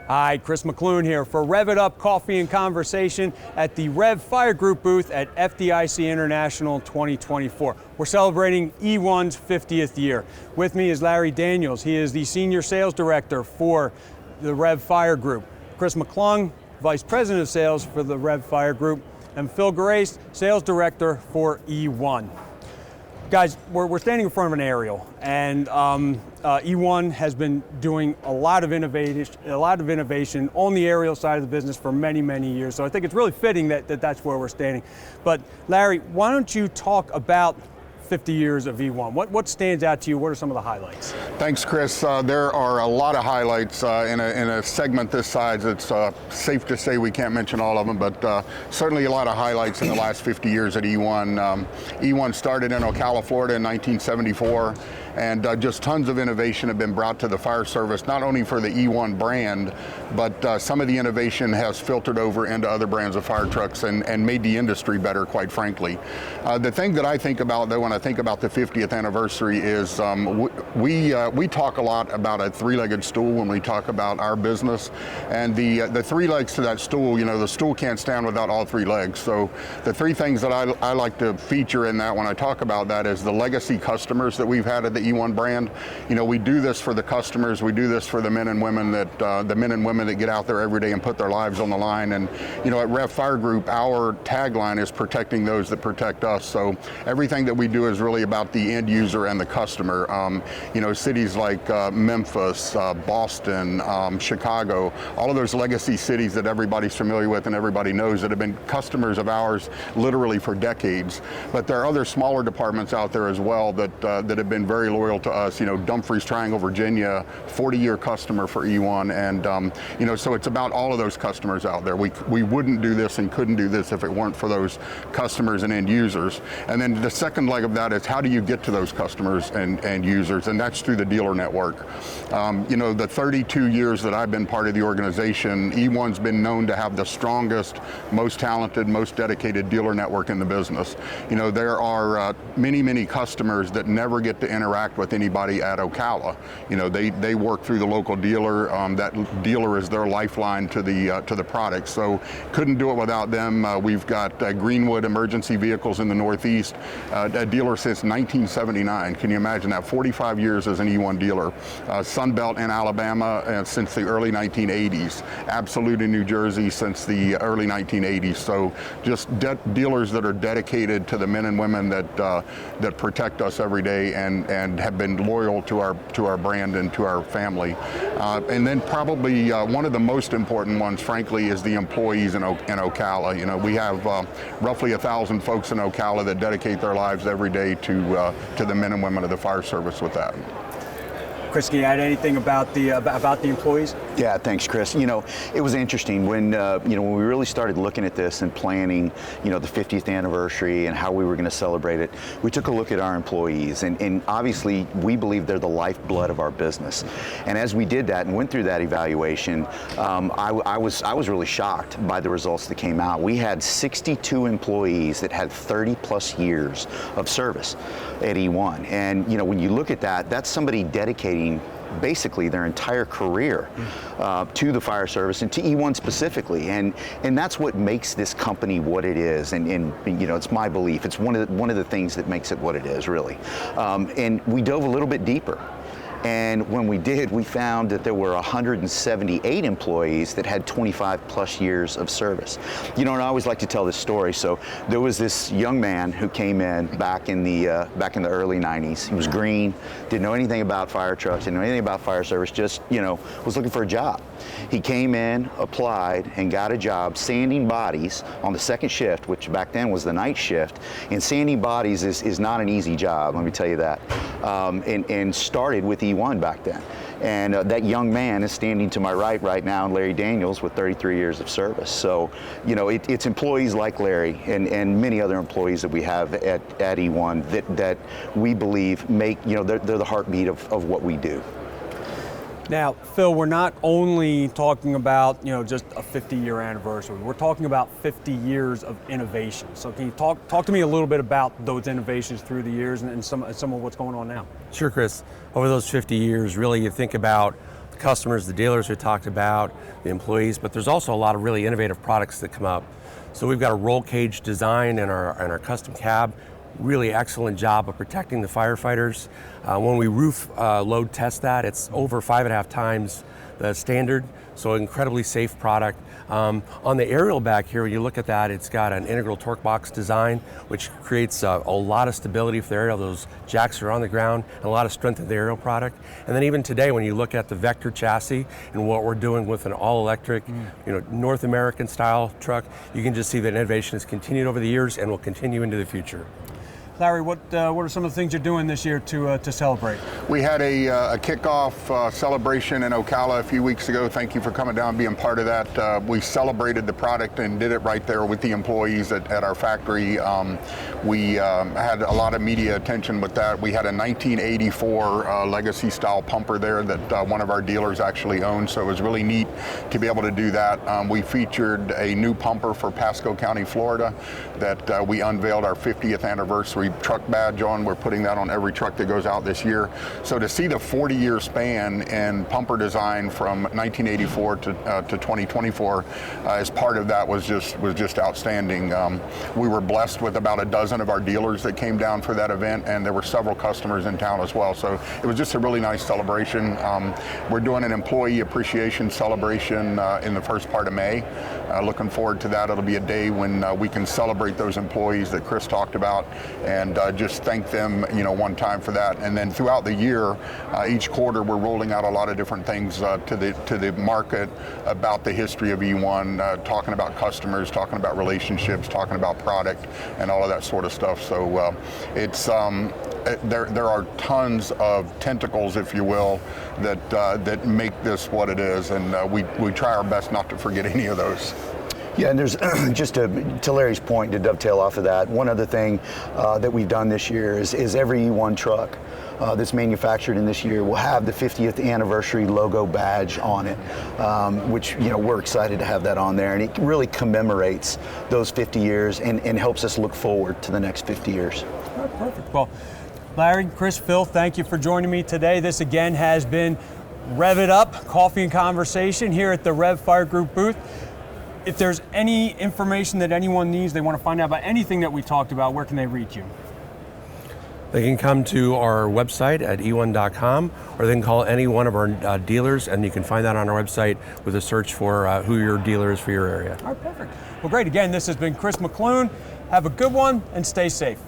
Hi, Chris McClung here for Rev It Up Coffee and Conversation at the Rev Fire Group booth at FDIC International 2024. We're celebrating E1's 50th year. With me is Larry Daniels. He is the Senior Sales Director for the Rev Fire Group. Chris McClung, Vice President of Sales for the Rev Fire Group, and Phil Gerace, Sales Director for E1. Guys, we're standing in front of an aerial, and E1 has been doing a lot of innovation on the aerial side of the business for many, many years. So I think it's really fitting that that's where we're standing. But Larry, why don't you talk about 50 years of E1? What stands out to you? What are some of the highlights? Thanks, Chris. There are a lot of highlights in a segment this size. It's safe to say we can't mention all of them, but certainly a lot of highlights in the last 50 years at E1. E1 started in Ocala, Florida in 1974, and just tons of innovation have been brought to the fire service, not only for the E1 brand, but some of the innovation has filtered over into other brands of fire trucks and made the industry better, quite frankly. The thing that I think about, though, when I think about the 50th anniversary is we talk a lot about a three-legged stool when we talk about our business, and the three legs to that stool, you know, the stool can't stand without all three legs. So the three things that I like to feature in that when I talk about that is the legacy customers that we've had at the E1 brand. You know, we do this for the customers, we do this for the men and women that get out there every day and put their lives on the line. And you know, at Rev Fire Group, our tagline is protecting those that protect us. So everything that we do is really about the end user and the customer. You know, cities like Memphis, Boston, Chicago, all of those legacy cities that everybody's familiar with and everybody knows that have been customers of ours literally for decades. But there are other smaller departments out there as well that have been very loyal to us. You know, Dumfries Triangle, Virginia, 40-year customer for E1, and you know, so it's about all of those customers out there. We wouldn't do this and couldn't do this if it weren't for those customers and end users. And then the second leg of that is how do you get to those customers and users, and that's through the dealer network. You know, the 32 years that I've been part of the organization, E1's been known to have the strongest, most talented, most dedicated dealer network in the business. You know, there are many customers that never get to interact with anybody at Ocala. You know, they work through the local dealer. That dealer is their lifeline to the product. So couldn't do it without them. We've got Greenwood Emergency Vehicles in the Northeast, a dealer since 1979. Can you imagine that? 45 years as an E1 dealer. Sunbelt in Alabama since the early 1980s. Absolute in New Jersey since the early 1980s. So just dealers that are dedicated to the men and women that protect us every day and have been loyal to our brand and to our family. And then probably one of the most important ones, frankly, is the employees in Ocala. You know, we have roughly 1,000 folks in Ocala that dedicate their lives every day to the men and women of the fire service with that. Chris, can you add anything about the employees? Yeah, thanks, Chris. You know, it was interesting when when we really started looking at this and planning, you know, the 50th anniversary and how we were going to celebrate it. We took a look at our employees, and obviously we believe they're the lifeblood of our business. And as we did that and went through that evaluation, I was really shocked by the results that came out. We had 62 employees that had 30+ years of service at E1, and you know, when you look at that, that's somebody dedicating basically their entire career to the fire service and to E1 specifically, and that's what makes this company what it is. And you know, it's my belief. It's one of the things that makes it what it is, really. And we dove a little bit deeper. And when we did, we found that there were 178 employees that had 25+ years of service. You know, and I always like to tell this story. So there was this young man who came in back in the early 90s. He was green, didn't know anything about fire trucks, didn't know anything about fire service, just, you know, was looking for a job. He came in, applied, and got a job sanding bodies on the second shift, which back then was the night shift. And sanding bodies is not an easy job, let me tell you that. And started with E1 back then. And that young man is standing to my right now, Larry Daniels, with 33 years of service. So, you know, it's employees like Larry and many other employees that we have at E1 that we believe make, you know, they're the heartbeat of what we do. Now, Phil, we're not only talking about, you know, just a 50-year anniversary. We're talking about 50 years of innovation. So can you talk to me a little bit about those innovations through the years and some of what's going on now? Sure, Chris. Over those 50 years, really, you think about customers, the dealers we talked about, the employees, but there's also a lot of really innovative products that come up. So we've got a roll cage design in our custom cab, really excellent job of protecting the firefighters. When we roof load test that, it's over 5.5 times the standard, so incredibly safe product. On the aerial back here, when you look at that, it's got an integral torque box design, which creates a lot of stability for the aerial. Those jacks are on the ground, and a lot of strength in the aerial product. And then even today, when you look at the Vector chassis and what we're doing with an all-electric, North American style truck, you can just see that innovation has continued over the years and will continue into the future. Larry, what are some of the things you're doing this year to celebrate? We had a kickoff celebration in Ocala a few weeks ago. Thank you for coming down and being part of that. We celebrated the product and did it right there with the employees at our factory. We had a lot of media attention with that. We had a 1984 legacy style pumper there that one of our dealers actually owned, so it was really neat to be able to do that. We featured a new pumper for Pasco County, Florida that we unveiled our 50th anniversary truck badge on. We're putting that on every truck that goes out this year. So to see the 40-year span in pumper design from 1984 to 2024 as part of that was just outstanding. We were blessed with about a dozen of our dealers that came down for that event, and there were several customers in town as well. So it was just a really nice celebration. We're doing an employee appreciation celebration in the first part of May. Looking forward to that. It'll be a day when we can celebrate those employees that Chris talked about and just thank them, one time for that. And then throughout the year, each quarter, we're rolling out a lot of different things to the market about the history of E1, talking about customers, talking about relationships, talking about product, and all of that sort of stuff. So it's there are tons of tentacles, if you will, that make this what it is, and we try our best not to forget any of those. Yeah, and there's just to Larry's point, to dovetail off of that, one other thing that we've done this year is every E1 truck that's manufactured in this year will have the 50th anniversary logo badge on it, which we're excited to have that on there, and it really commemorates those 50 years and helps us look forward to the next 50 years. All right, perfect. Well, Larry, Chris, Phil, thank you for joining me today. This again has been Rev It Up, Coffee and Conversation here at the Rev Fire Group booth. If there's any information that anyone needs, they want to find out about anything that we talked about, where can they reach you? They can come to our website at e1.com, or they can call any one of our dealers, and you can find that on our website with a search for who your dealer is for your area. All right, perfect. Well, great. Again, this has been Chris McClung. Have a good one and stay safe.